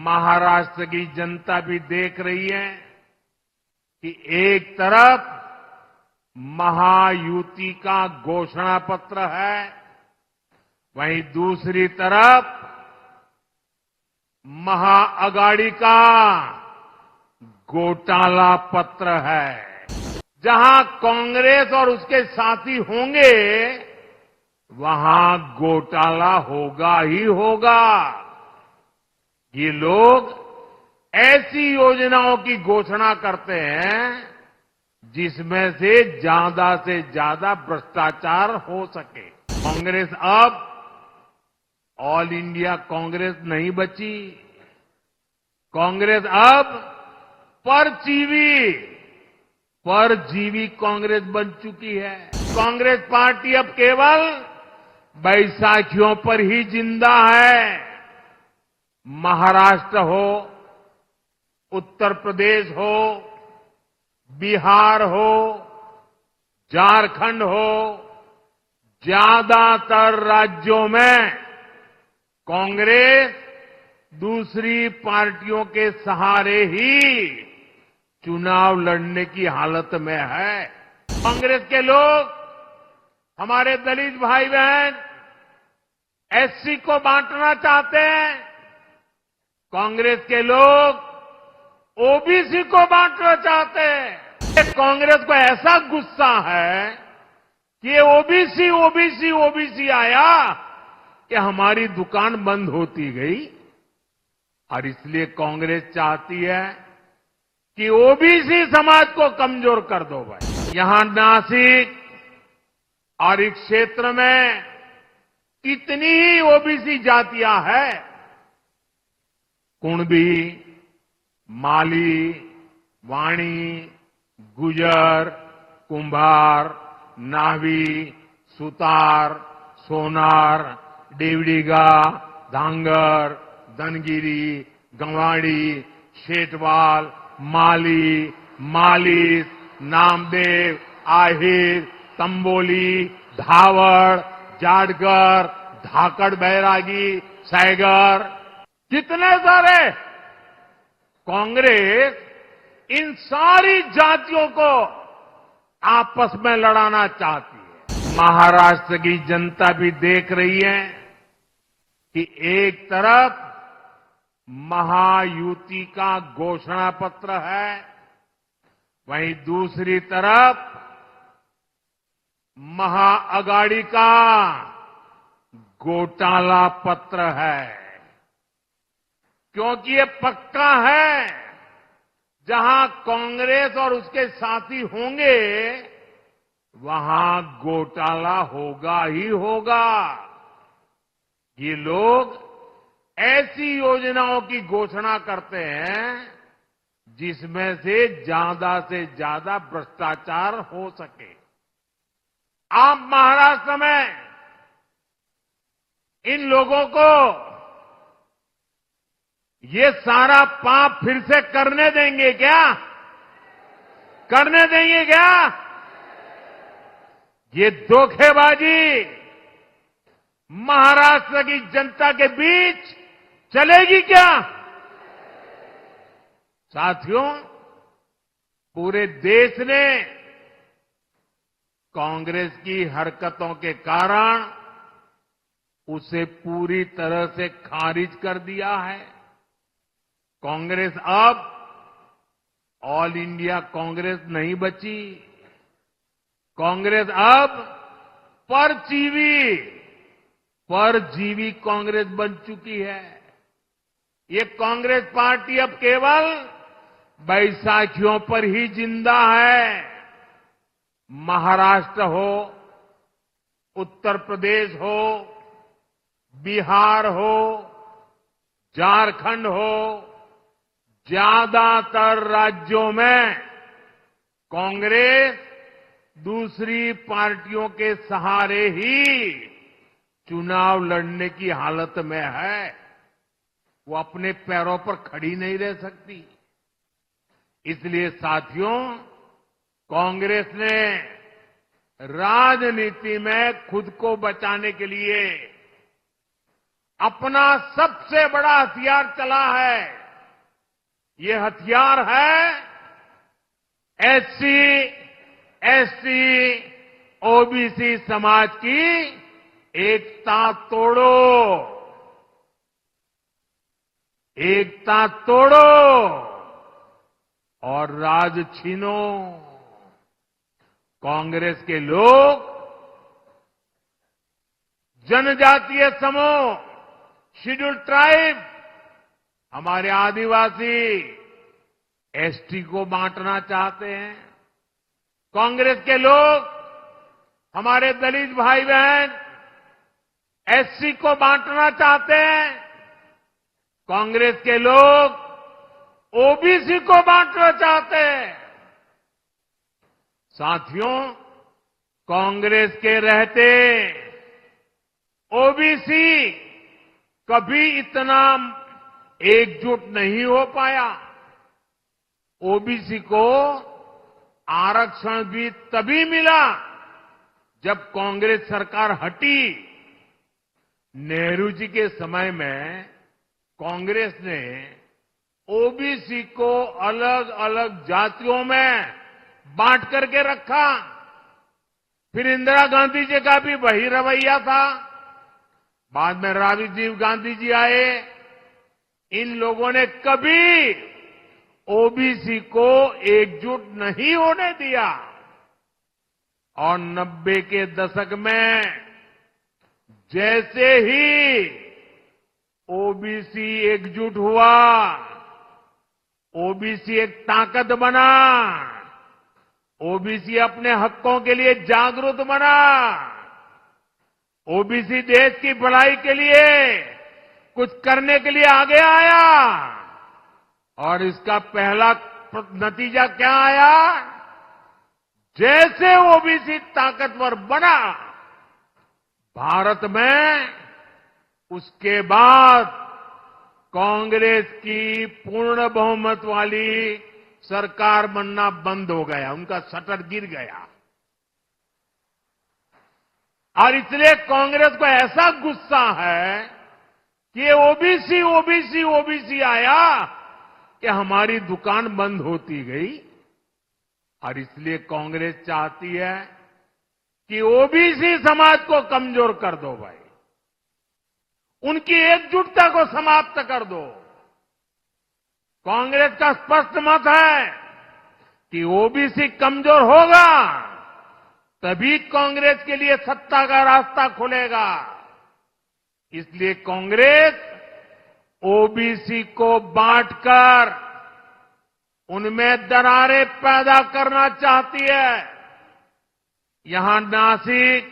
महाराष्ट्र की जनता भी देख रही है कि एक तरफ महायुति का घोषणा पत्र है, वहीं दूसरी तरफ महाअगाड़ी का घोटाला पत्र है। जहां कांग्रेस और उसके साथी होंगे, वहां घोटाला होगा ही होगा। ये लोग ऐसी योजनाओं की घोषणा करते हैं जिसमें से ज्यादा भ्रष्टाचार हो सके। कांग्रेस अब ऑल इंडिया कांग्रेस नहीं बची। कांग्रेस अब परजीवी कांग्रेस बन चुकी है। कांग्रेस पार्टी अब केवल बैसाखियों पर ही जिंदा है। महाराष्ट्र हो, उत्तर प्रदेश हो, बिहार हो, झारखंड हो, ज्यादातर राज्यों में कांग्रेस दूसरी पार्टियों के सहारे ही चुनाव लड़ने की हालत में है। कांग्रेस के लोग, हमारे दलित भाई बहन एससी को बांटना चाहते हैं। कांग्रेस के लोग ओबीसी को बांटना चाहते हैं। कांग्रेस को ऐसा गुस्सा है कि ये ओबीसी आया कि हमारी दुकान बंद होती गई, और इसलिए कांग्रेस चाहती है कि ओबीसी समाज को कमजोर कर दो भाई। यहां नासिक और इस क्षेत्र में कितनी ही ओबीसी जातियां हैं, कुणबी, माली, वाणी, गुजर, कुंभार, नावी, सुतार, सोनार, डेवडीगा, धांगर, दनगिरी, गंवाड़ी, शेटवाल, माली, मालिस, नामदेव, आहिर, तंबोली, धावड़, जाटगर, धाकड़ बैरागी, सैगर, कितने सारे। कांग्रेस इन सारी जातियों को आपस में लड़ाना चाहती है। महाराष्ट्र की जनता भी देख रही है कि एक तरफ महायुति का घोषणा पत्र है, वहीं दूसरी तरफ महाअगाड़ी का घोटाला पत्र है। क्योंकि ये पक्का है, जहां कांग्रेस और उसके साथी होंगे, वहां घोटाला होगा ही होगा। ये लोग ऐसी योजनाओं की घोषणा करते हैं जिसमें से ज्यादा भ्रष्टाचार हो सके। आप महाराष्ट्र में इन लोगों को ये सारा पाप फिर से करने देंगे क्या? करने देंगे क्या? ये धोखेबाजी महाराष्ट्र की जनता के बीच चलेगी क्या? साथियों, पूरे देश ने कांग्रेस की हरकतों के कारण उसे पूरी तरह से खारिज कर दिया है। कांग्रेस अब ऑल इंडिया कांग्रेस नहीं बची। कांग्रेस अब परजीवी कांग्रेस बन चुकी है। ये कांग्रेस पार्टी अब केवल बैसाखियों पर ही जिंदा है। महाराष्ट्र हो, उत्तर प्रदेश हो, बिहार हो, झारखंड हो, ज्यादातर राज्यों में कांग्रेस दूसरी पार्टियों के सहारे ही चुनाव लड़ने की हालत में है। वो अपने पैरों पर खड़ी नहीं रह सकती। इसलिए साथियों, कांग्रेस ने राजनीति में खुद को बचाने के लिए अपना सबसे बड़ा हथियार चला है। ये हथियार है एससी, एसटी, ओबीसी समाज की एकता तोड़ो, एकता तोड़ो और राज छीनो। कांग्रेस के लोग जनजातीय समूह, शेड्यूल ट्राइब, हमारे आदिवासी, एसटी को बांटना चाहते हैं। कांग्रेस के लोग हमारे दलित भाई बहन एससी को बांटना चाहते हैं। कांग्रेस के लोग ओबीसी को बांटना चाहते हैं। साथियों, कांग्रेस के रहते ओबीसी कभी इतना एकजुट नहीं हो पाया। ओबीसी को आरक्षण भी तभी मिला जब कांग्रेस सरकार हटी। नेहरू जी के समय में कांग्रेस ने ओबीसी को अलग अलग जातियों में बांट करके रखा। फिर इंदिरा गांधी जी का भी वही रवैया था। बाद में राजीव गांधी जी आए। इन लोगों ने कभी ओबीसी को एकजुट नहीं होने दिया। और 90 के दशक में जैसे ही ओबीसी एकजुट हुआ, ओबीसी एक ताकत बना, ओबीसी अपने हकों के लिए जागरूक बना, ओबीसी देश की भलाई के लिए कुछ करने के लिए आगे आया। और इसका पहला नतीजा क्या आया? जैसे ओबीसी ताकतवर बना भारत में, उसके बाद कांग्रेस की पूर्ण बहुमत वाली सरकार बनना बंद हो गया। उनका शटर गिर गया। और इसलिए कांग्रेस को ऐसा गुस्सा है कि ओबीसी ओबीसी ओबीसी आया कि हमारी दुकान बंद होती गई। और इसलिए कांग्रेस चाहती है कि ओबीसी समाज को कमजोर कर दो भाई, उनकी एकजुटता को समाप्त कर दो। कांग्रेस का स्पष्ट मत है कि ओबीसी कमजोर होगा तभी कांग्रेस के लिए सत्ता का रास्ता खुलेगा। इसलिए कांग्रेस ओबीसी को बांटकर उनमें दरारें पैदा करना चाहती है। यहां नासिक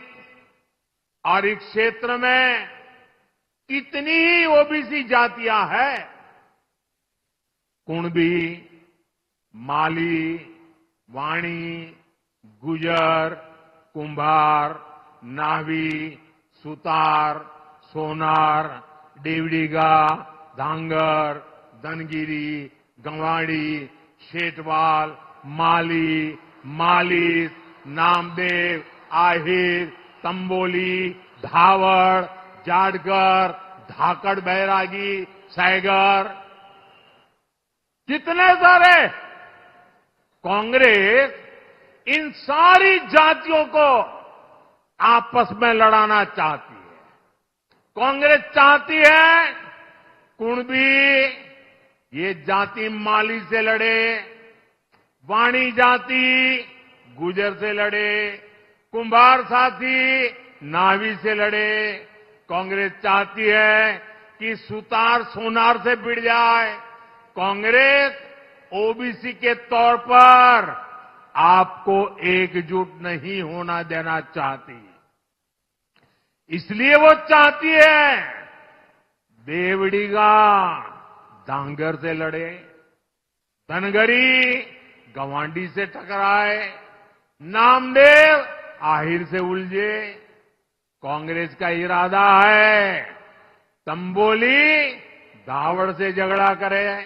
और इस क्षेत्र में कितनी ही ओबीसी जातियां हैं, कुणबी, माली, वाणी, गुजर, कुंभार, नावी, सुतार, सोनार, देवड़ीगा, धांगर, धनगिरी, गंवाड़ी, शेटवाल, माली, मालिस, नामदेव, आहिर, तंबोली, धावड़, जाटगर, धाकड़ बैरागी, सैगर, कितने सारे। कांग्रेस इन सारी जातियों को आपस में लड़ाना चाहती है। कांग्रेस चाहती है कुणबी ये जाति माली से लड़े, वाणी जाति गुजर से लड़े, कुंभार साथी नावी से लड़े। कांग्रेस चाहती है कि सुतार सोनार से भिड़ जाए। कांग्रेस ओबीसी के तौर पर आपको एकजुट नहीं होना देना चाहती। इसलिए वो चाहती है देवड़ीगा धांगर से लड़े, धनगरी गवांडी से टकराए, नामदेव आहिर से उलझे। कांग्रेस का इरादा है तंबोली धावड़ से झगड़ा करे,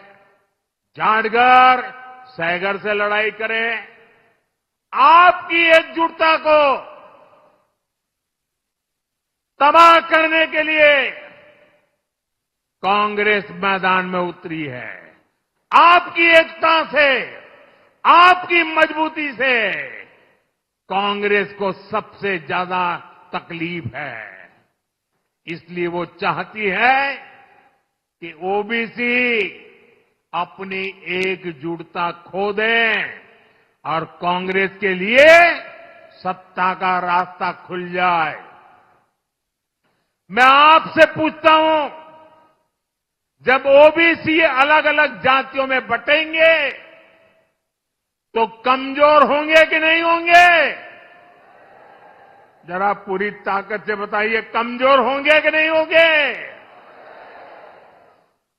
जाटगर सैगर से लड़ाई करे। आपकी एकजुटता को तबाह करने के लिए कांग्रेस मैदान में उतरी है। आपकी एकता से, आपकी मजबूती से कांग्रेस को सबसे ज्यादा तकलीफ है। इसलिए वो चाहती है कि ओबीसी अपनी एकजुटता खो दें और कांग्रेस के लिए सत्ता का रास्ता खुल जाए। मैं आपसे पूछता हूं, जब ओबीसी अलग अलग जातियों में बटेंगे तो कमजोर होंगे कि नहीं होंगे? जरा पूरी ताकत से बताइए, कमजोर होंगे कि नहीं होंगे?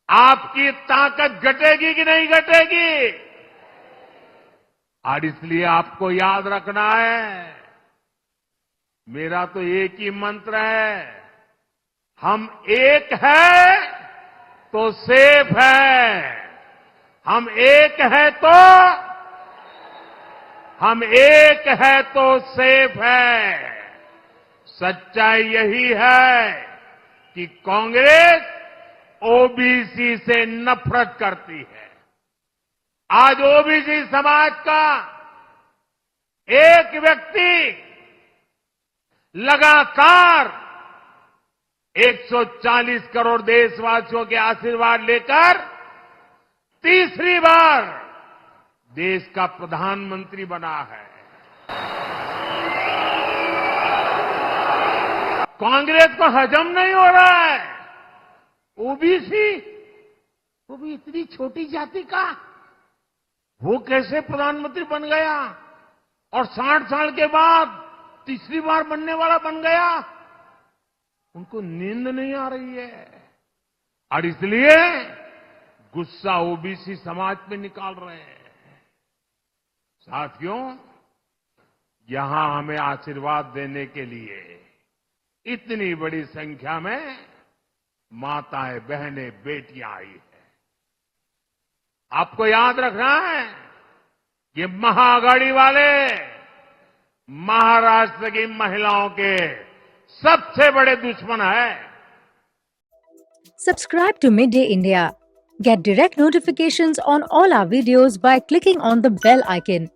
आपकी ताकत घटेगी कि नहीं घटेगी? और इसलिए आपको याद रखना है, मेरा तो एक ही मंत्र है, हम एक है तो सेफ है। हम एक है तो सेफ है। सच्चाई यही है कि कांग्रेस ओबीसी से नफरत करती है। आज ओबीसी समाज का एक व्यक्ति लगातार 140 करोड़ देशवासियों के आशीर्वाद लेकर तीसरी बार देश का प्रधानमंत्री बना है। कांग्रेस को हजम नहीं हो रहा है, ओबीसी, वो भी इतनी छोटी जाति का, वो कैसे प्रधानमंत्री बन गया और 60 साल के बाद तीसरी बार बनने वाला बन गया। उनको नींद नहीं आ रही है और इसलिए गुस्सा ओबीसी समाज पे निकाल रहे हैं। साथियों, यहां हमें आशीर्वाद देने के लिए इतनी बड़ी संख्या में माताएं, बहनें, बेटियां आई है। आपको याद रखना है, ये महाआघाड़ी वाले महाराष्ट्र की महिलाओं के सबसे बड़े दुश्मन है। Subscribe to Midday India. Get direct notifications on all our videos by clicking on the bell icon.